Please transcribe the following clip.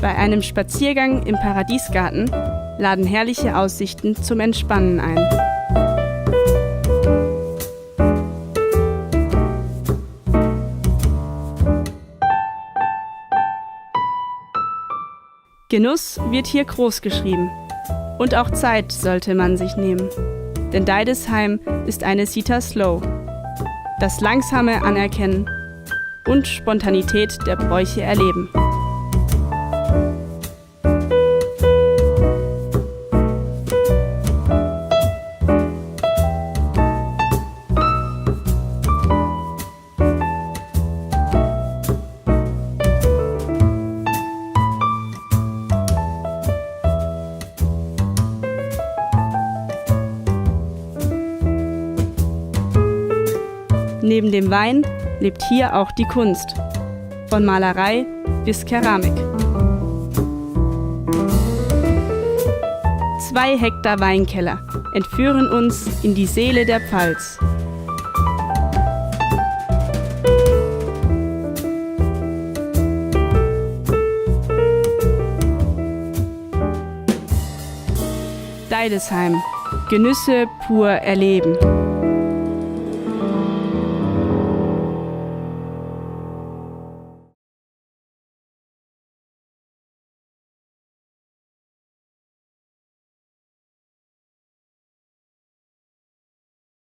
Bei einem Spaziergang im Paradiesgarten laden herrliche Aussichten zum Entspannen ein. Genuss wird hier groß geschrieben. Und auch Zeit sollte man sich nehmen. Denn Deidesheim ist eine Sita Slow. Das langsame Anerkennen und Spontanität der Bräuche erleben. Neben dem Wein lebt hier auch die Kunst, von Malerei bis Keramik. 2 Hektar Weinkeller entführen uns in die Seele der Pfalz. Deidesheim, Genüsse pur erleben.